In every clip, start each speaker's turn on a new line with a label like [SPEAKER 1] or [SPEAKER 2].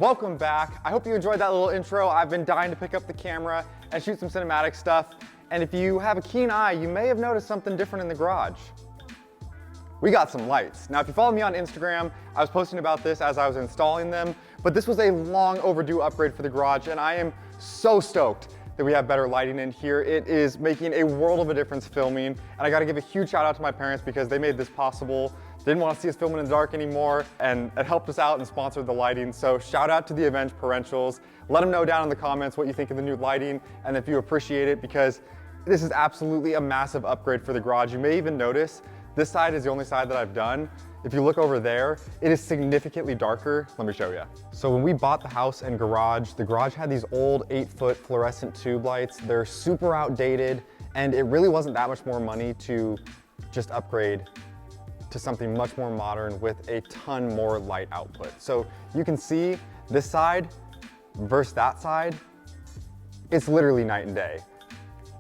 [SPEAKER 1] Welcome back. I hope you enjoyed that little intro. I've been dying to pick up the camera and shoot some cinematic stuff. And if you have a keen eye, you may have noticed something different in the garage. We got some lights. Now, if you follow me on Instagram, I was posting about this as I was installing them, but this was a long overdue upgrade for the garage, and I am so stoked that we have better lighting in here. It is making a world of a difference filming, and I gotta give a huge shout out to my parents because they made this possible. They didn't want to see us filming in the dark anymore, and it helped us out and sponsored the lighting. So shout out to the Avenged parentals. Let them know down in the comments what you think of the new lighting and if you appreciate it, because this is absolutely a massive upgrade for the garage. You may even notice this side is the only side that I've done. If you look over there, it is significantly darker. Let me show you. So when we bought the house and garage, the garage had these old 8-foot fluorescent tube lights. They're super outdated, and it really wasn't that much more money to just upgrade to something much more modern with a ton more light output. So you can see this side versus that side, it's literally night and day.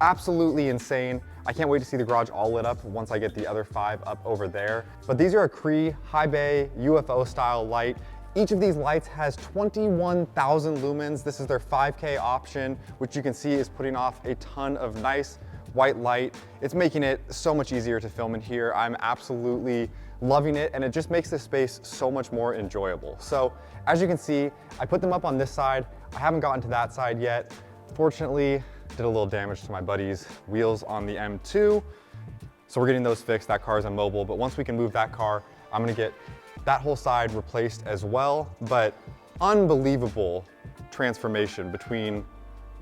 [SPEAKER 1] Absolutely insane. I can't wait to see the garage all lit up once I get the other 5 up over there. But these are a Cree high bay UFO style light. Each of these lights has 21,000 lumens. This is their 5K option, which you can see is putting off a ton of nice white light. It's making it so much easier to film in here. I'm absolutely loving it, and it just makes this space so much more enjoyable. So as you can see, I put them up on this side. I haven't gotten to that side yet. Fortunately, did a little damage to my buddy's wheels on the M2. So we're getting those fixed. That car is immobile, but once we can move that car, I'm gonna get that whole side replaced as well. But unbelievable transformation between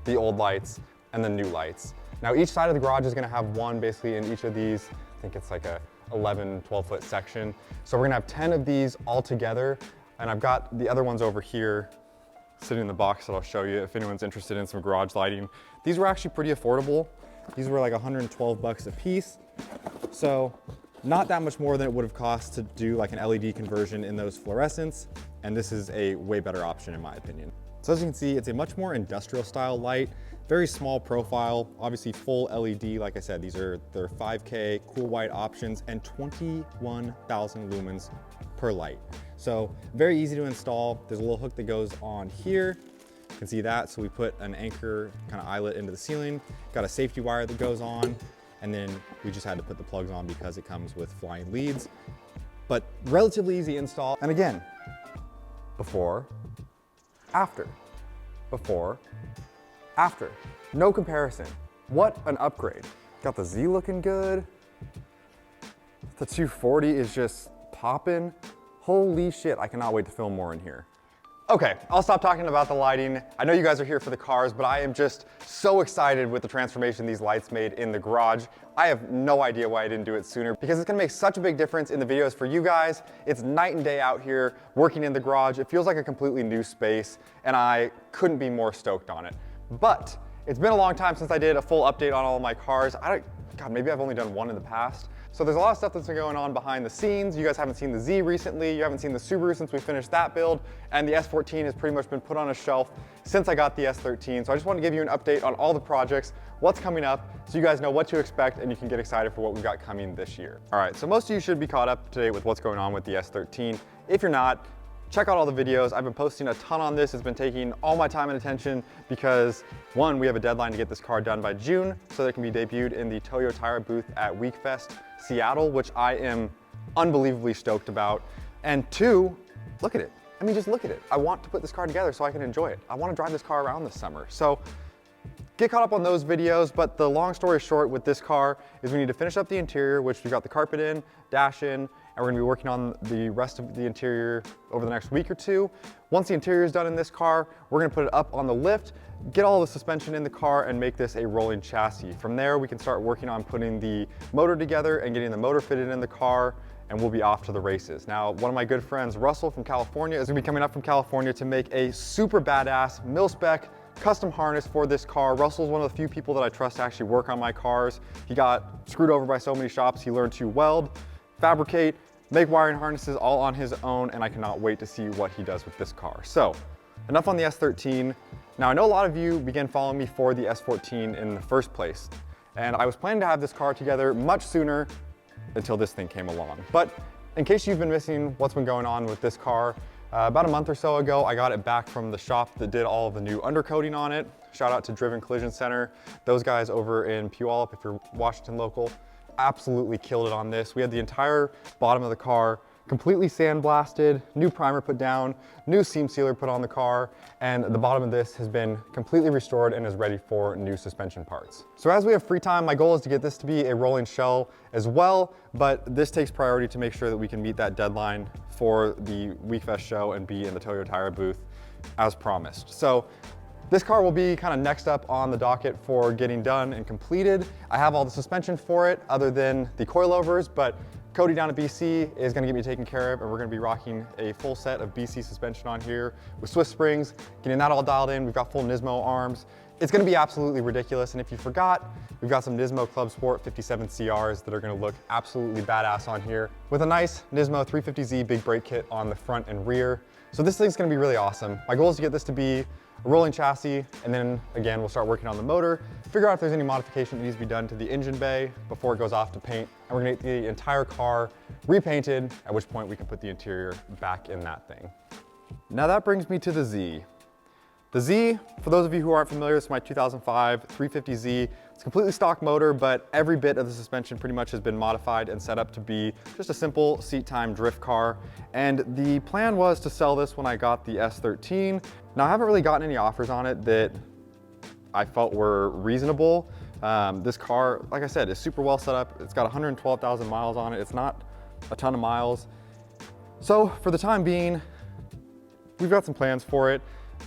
[SPEAKER 1] the old lights and the new lights. Now each side of the garage is gonna have one basically in each of these. I think it's like a 11, 12-foot section. So we're gonna have 10 of these all together, and I've got the other ones over here sitting in the box that I'll show you if anyone's interested in some garage lighting. These were actually pretty affordable. These were like 112 bucks a piece. So not that much more than it would have cost to do like an LED conversion in those fluorescents. And this is a way better option in my opinion. So as you can see, it's a much more industrial style light, very small profile, obviously full LED. Like I said, these are their 5K cool white options and 21,000 lumens per light. So very easy to install. There's a little hook that goes on here. You can see that. So we put an anchor kind of eyelet into the ceiling, got a safety wire that goes on, and then we just had to put the plugs on because it comes with flying leads. But relatively easy install. And again, before, after, before, after. No comparison. What an upgrade. Got the Z looking good. The 240 is just popping. Holy shit, I cannot wait to film more in here. Okay, I'll stop talking about the lighting. I know you guys are here for the cars, but I am just so excited with the transformation these lights made in the garage. I have no idea why I didn't do it sooner, because it's gonna make such a big difference in the videos for you guys. It's night and day out here working in the garage. It feels like a completely new space, and I couldn't be more stoked on it. But it's been a long time since I did a full update on all of my cars. God, maybe I've only done one in the past. So there's a lot of stuff that's been going on behind the scenes. You guys haven't seen the Z recently. You haven't seen the Subaru since we finished that build. And the S14 has pretty much been put on a shelf since I got the S13. So I just want to give you an update on all the projects, what's coming up, so you guys know what to expect and you can get excited for what we've got coming this year. All right, so most of you should be caught up to date with what's going on with the S13. If you're not, check out all the videos. I've been posting a ton on this. It's been taking all my time and attention because, one, we have a deadline to get this car done by June so that it can be debuted in the Toyo Tire booth at WeekFest Seattle, which I am unbelievably stoked about. And two, look at it. I mean, just look at it. I want to put this car together so I can enjoy it. I want to drive this car around this summer. So get caught up on those videos, but the long story short with this car is we need to finish up the interior, which we got the carpet in, dash in, and we're gonna be working on the rest of the interior over the next week or two. Once the interior is done in this car, we're gonna put it up on the lift, get all the suspension in the car, and make this a rolling chassis. From there, we can start working on putting the motor together and getting the motor fitted in the car, and we'll be off to the races. Now, one of my good friends, Russell from California, is gonna be coming up from California to make a super badass mil-spec custom harness for this car. Russell's one of the few people that I trust to actually work on my cars. He got screwed over by so many shops. He learned to weld, fabricate, make wiring harnesses all on his own, and I cannot wait to see what he does with this car. So, enough on the S13. Now, I know a lot of you began following me for the S14 in the first place, and I was planning to have this car together much sooner until this thing came along. But in case you've been missing what's been going on with this car, About a month or so ago, I got it back from the shop that did all of the new undercoating on it. Shout out to Driven Collision Center. Those guys over in Puyallup, if you're Washington local, absolutely killed it on this. We had the entire bottom of the car completely sandblasted, new primer put down, new seam sealer put on the car, and the bottom of this has been completely restored and is ready for new suspension parts. So as we have free time, my goal is to get this to be a rolling shell as well, but this takes priority to make sure that we can meet that deadline for the WeekFest show and be in the Toyo Tire booth as promised. So this car will be kind of next up on the docket for getting done and completed. I have all the suspension for it other than the coilovers, but Cody down at BC is gonna get me taken care of, and we're gonna be rocking a full set of BC suspension on here with Swiss springs, getting that all dialed in. We've got full Nismo arms. It's gonna be absolutely ridiculous. And if you forgot, we've got some Nismo Club Sport 57 CRs that are gonna look absolutely badass on here with a nice Nismo 350Z big brake kit on the front and rear. So this thing's gonna be really awesome. My goal is to get this to be a rolling chassis, and then again, we'll start working on the motor, figure out if there's any modification that needs to be done to the engine bay before it goes off to paint, and we're gonna get the entire car repainted, at which point we can put the interior back in that thing. Now that brings me to the Z. The Z, for those of you who aren't familiar, this is my 2005 350Z. It's a completely stock motor, but every bit of the suspension pretty much has been modified and set up to be just a simple seat time drift car. And the plan was to sell this when I got the S13. Now I haven't really gotten any offers on it that I felt were reasonable. This car, like I said, is super well set up. It's got 112,000 miles on it. It's not a ton of miles. So for the time being, we've got some plans for it.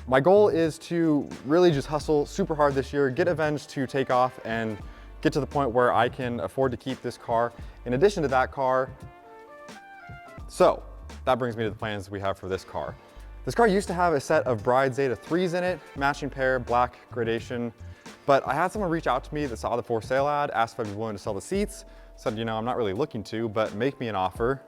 [SPEAKER 1] My goal is to really just hustle super hard this year, get Avenged to take off and get to the point where I can afford to keep this car in addition to that car. So that brings me to the plans we have for this car. This car used to have a set of Bride Zeta 3s in it, matching pair, black gradation, but I had someone reach out to me that saw the for sale ad, asked if I'd be willing to sell the seats, said, you know, I'm not really looking to, but make me an offer.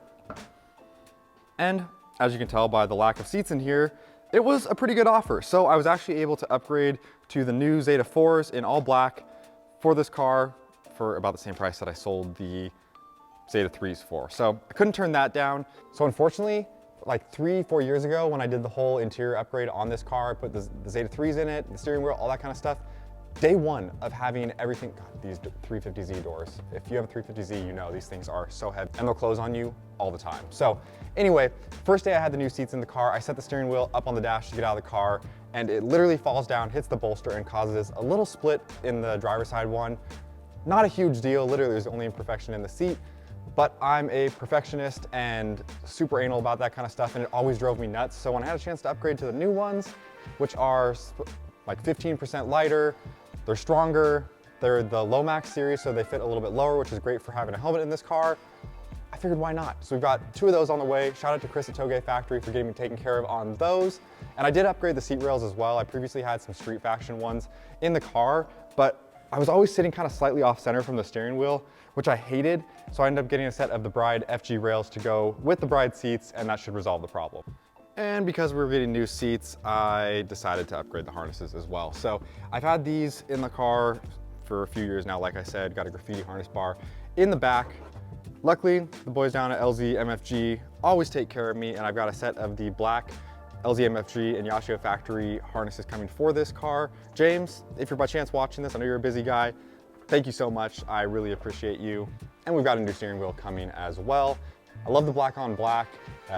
[SPEAKER 1] And as you can tell by the lack of seats in here, it was a pretty good offer. So I was actually able to upgrade to the new Zeta 4s in all black for this car for about the same price that I sold the Zeta 3s for. So I couldn't turn that down. So unfortunately, like 3-4 years ago when I did the whole interior upgrade on this car, I put the Zeta 3s in it, the steering wheel, all that kind of stuff. Day one of having everything, God, these 350Z doors. If you have a 350Z, you know these things are so heavy and they'll close on you all the time. So anyway, first day I had the new seats in the car, I set the steering wheel up on the dash to get out of the car, and it literally falls down, hits the bolster, and causes a little split in the driver's side one. Not a huge deal, literally there's only imperfection in the seat, but I'm a perfectionist and super anal about that kind of stuff, and it always drove me nuts. So when I had a chance to upgrade to the new ones, which are like 15% lighter, they're stronger, they're the Lomax series, so they fit a little bit lower, which is great for having a helmet in this car. I figured why not? So we've got 2 of those on the way. Shout out to Chris at Toge Factory for getting me taken care of on those. And I did upgrade the seat rails as well. I previously had some Street Faction ones in the car, but I was always sitting kind of slightly off center from the steering wheel, which I hated. So I ended up getting a set of the Bride FG rails to go with the Bride seats, and that should resolve the problem. And because we were getting new seats, I decided to upgrade the harnesses as well. So I've had these in the car for a few years now. Like I said, got a graffiti harness bar in the back. Luckily, the boys down at LZ MFG always take care of me, and I've got a set of the black LZ MFG and Yashio factory harnesses coming for this car. James, if you're by chance watching this, I know you're a busy guy. Thank you so much. I really appreciate you. And we've got a new steering wheel coming as well. I love the black on black.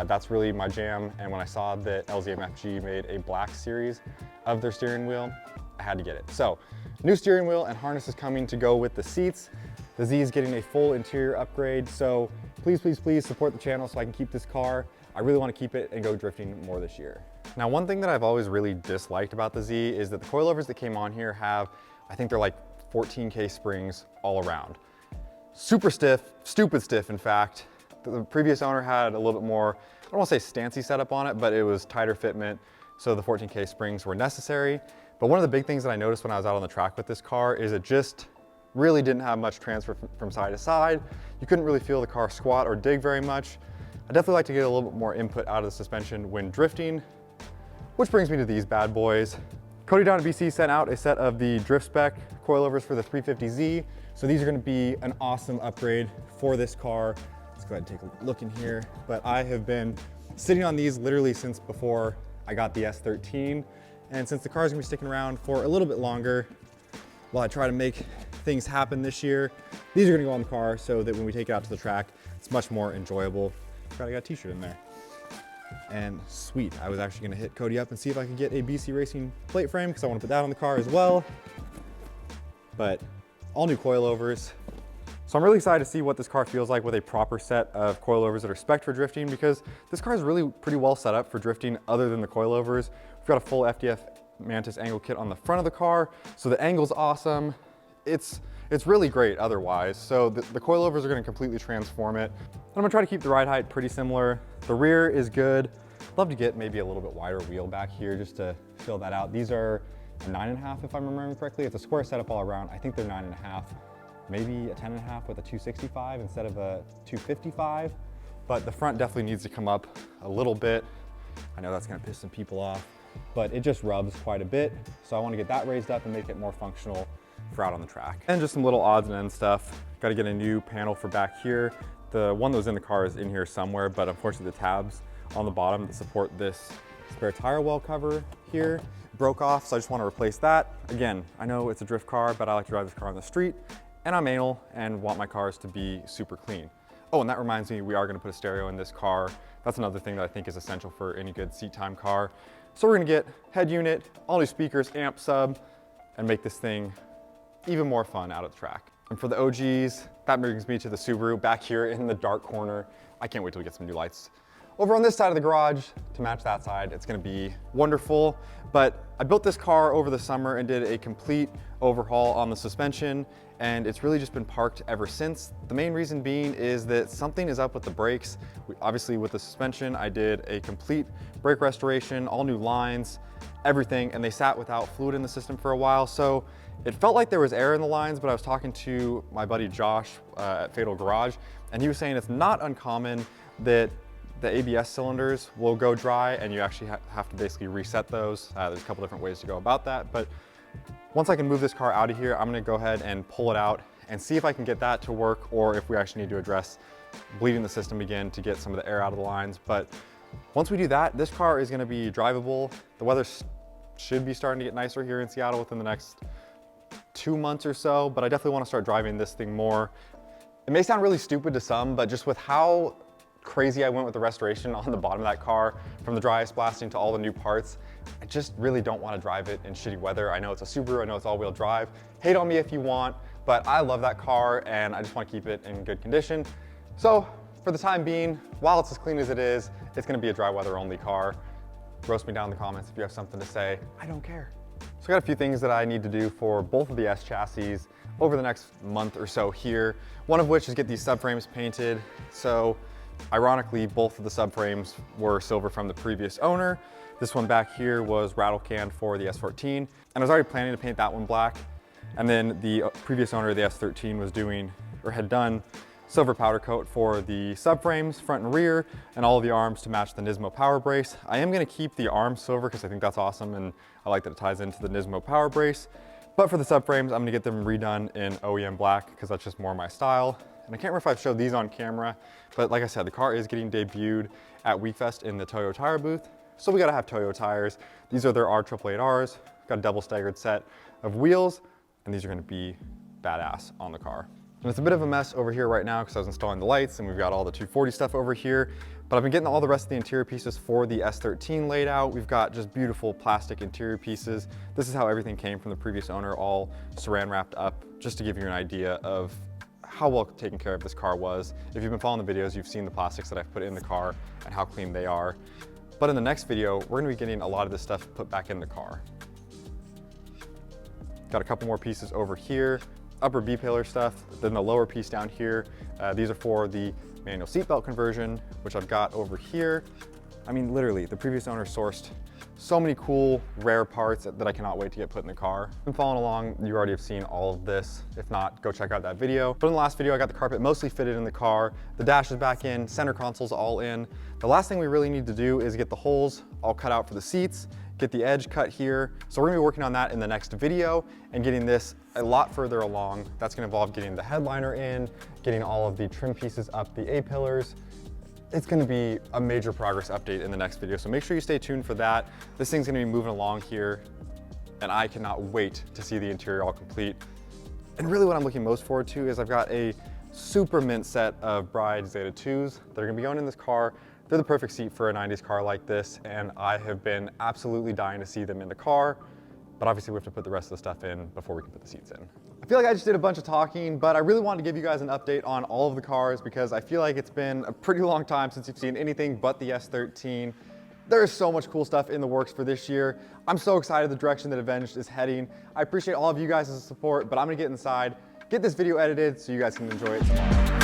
[SPEAKER 1] That's really my jam. And when I saw that LZMFG made a black series of their steering wheel, I had to get it. So new steering wheel and harnesses coming to go with the seats. The Z is getting a full interior upgrade. So please, please, please support the channel so I can keep this car. I really want to keep it and go drifting more this year. Now, one thing that I've always really disliked about the Z is that the coilovers that came on here have, I think they're like 14K springs all around. Super stiff, stupid stiff in fact. The previous owner had a little bit more, I don't want to say stancy setup on it, but it was tighter fitment, so the 14K springs were necessary. But one of the big things that I noticed when I was out on the track with this car is it just really didn't have much transfer from side to side. You couldn't really feel the car squat or dig very much. I definitely like to get a little bit more input out of the suspension when drifting, which brings me to these bad boys. Cody down at BC sent out a set of the drift spec coilovers for the 350Z. So these are going to be an awesome upgrade for this car. Let's go ahead and take a look in here. But I have been sitting on these literally since before I got the S13. And since the car is gonna be sticking around for a little bit longer, while I try to make things happen this year, these are gonna go on the car so that when we take it out to the track, it's much more enjoyable. I got a t-shirt in there. And sweet, I was actually gonna hit Cody up and see if I could get a BC Racing plate frame because I wanna put that on the car as well. But all new coilovers. So I'm really excited to see what this car feels like with a proper set of coilovers that are spec'd for drifting, because this car is really pretty well set up for drifting other than the coilovers. We've got a full FDF Mantis angle kit on the front of the car, so the angle's awesome. It's really great otherwise. So the coilovers are gonna completely transform it. I'm gonna try to keep the ride height pretty similar. The rear is good. I'd love to get maybe a little bit wider wheel back here just to fill that out. These are a 9.5 if I'm remembering correctly. It's a square setup all around. I think they're 9.5, maybe a 10.5 with a 265 instead of a 255. But the front definitely needs to come up a little bit. I know that's gonna piss some people off, but it just rubs quite a bit. So I wanna get that raised up and make it more functional for out on the track. And just some little odds and ends stuff. Got to get a new panel for back here. The one that was in the car is in here somewhere, but unfortunately the tabs on the bottom that support this spare tire well cover here broke off, so I just want to replace that. Again, I know it's a drift car, but I like to drive this car on the street, and I'm anal and want my cars to be super clean. Oh, and that reminds me, we are going to put a stereo in this car. That's another thing that I think is essential for any good seat time car. So we're going to get head unit, all new speakers, amp sub, and make this thing even more fun out at the track. And for the OGs, that brings me to the Subaru back here in the dark corner. I can't wait till we get some new lights over on this side of the garage to match that side. It's gonna be wonderful. But I built this car over the summer and did a complete overhaul on the suspension, and it's really just been parked ever since. The main reason being is that something is up with the brakes. Obviously with the suspension, I did a complete brake restoration, all new lines, everything, and they sat without fluid in the system for a while. So it felt like there was air in the lines, but I was talking to my buddy Josh at Fatal Garage, and he was saying it's not uncommon that the ABS cylinders will go dry and you actually have to basically reset those. There's a couple different ways to go about that, but once I can move this car out of here, I'm gonna go ahead and pull it out and see if I can get that to work, or if we actually need to address bleeding the system again to get some of the air out of the lines. But once we do that, this car is gonna be drivable. The weather should be starting to get nicer here in Seattle within the next 2 months or so, but I definitely want to start driving this thing more. It may sound really stupid to some, but just with how crazy I went with the restoration on the bottom of that car, from the dry ice blasting to all the new parts, I just really don't want to drive it in shitty weather. I know it's a Subaru, I know it's all-wheel drive. Hate on me if you want, but I love that car and I just want to keep it in good condition. So for the time being, while it's as clean as it is, it's going to be a dry weather only car. Roast me down in the comments if you have something to say. I don't care. So I got a few things that I need to do for both of the S chassis over the next month or so here. One of which is get these subframes painted. So ironically, both of the subframes were silver from the previous owner. This one back here was rattle canned for the S14, and I was already planning to paint that one black. And then the previous owner of the S13 was doing, or had done, silver powder coat for the subframes, front and rear, and all of the arms to match the Nismo power brace. I am gonna keep the arms silver because I think that's awesome, and I like that it ties into the Nismo power brace. But for the subframes, I'm gonna get them redone in OEM black because that's just more my style. And I can't remember if I've showed these on camera, but like I said, the car is getting debuted at WeekFest in the Toyo tire booth. So we gotta have Toyo tires. These are their R888Rs. Got a double staggered set of wheels, and these are gonna be badass on the car. And it's a bit of a mess over here right now because I was installing the lights and we've got all the 240 stuff over here, but I've been getting all the rest of the interior pieces for the S13 laid out. We've got just beautiful plastic interior pieces. This is how everything came from the previous owner, all saran wrapped up, just to give you an idea of how well taken care of this car was. If you've been following the videos, you've seen the plastics that I've put in the car and how clean they are. But in the next video, we're gonna be getting a lot of this stuff put back in the car. Got a couple more pieces over here. Upper B-pillar stuff, then the lower piece down here. These are for the manual seatbelt conversion, which I've got over here. I mean, literally, the previous owner sourced so many cool, rare parts that I cannot wait to get put in the car. If you've been following along, you already have seen all of this. If not, go check out that video. But in the last video, I got the carpet mostly fitted in the car. The dash is back in, center console's all in. The last thing we really need to do is get the holes all cut out for the seats, get the edge cut here. So we're gonna be working on that in the next video and getting this a lot further along. That's gonna involve getting the headliner in, getting all of the trim pieces up the A-pillars, it's gonna be a major progress update in the next video. So make sure you stay tuned for that. This thing's gonna be moving along here, and I cannot wait to see the interior all complete. And really what I'm looking most forward to is I've got a super mint set of Bride Zeta 2s that are gonna be going in this car. They're the perfect seat for a 90s car like this, and I have been absolutely dying to see them in the car, but obviously we have to put the rest of the stuff in before we can put the seats in. I feel like I just did a bunch of talking, but I really wanted to give you guys an update on all of the cars because I feel like it's been a pretty long time since you've seen anything but the S13. There is so much cool stuff in the works for this year. I'm so excited the direction that Avenged is heading. I appreciate all of you guys' support, but I'm gonna get inside, get this video edited so you guys can enjoy it tomorrow.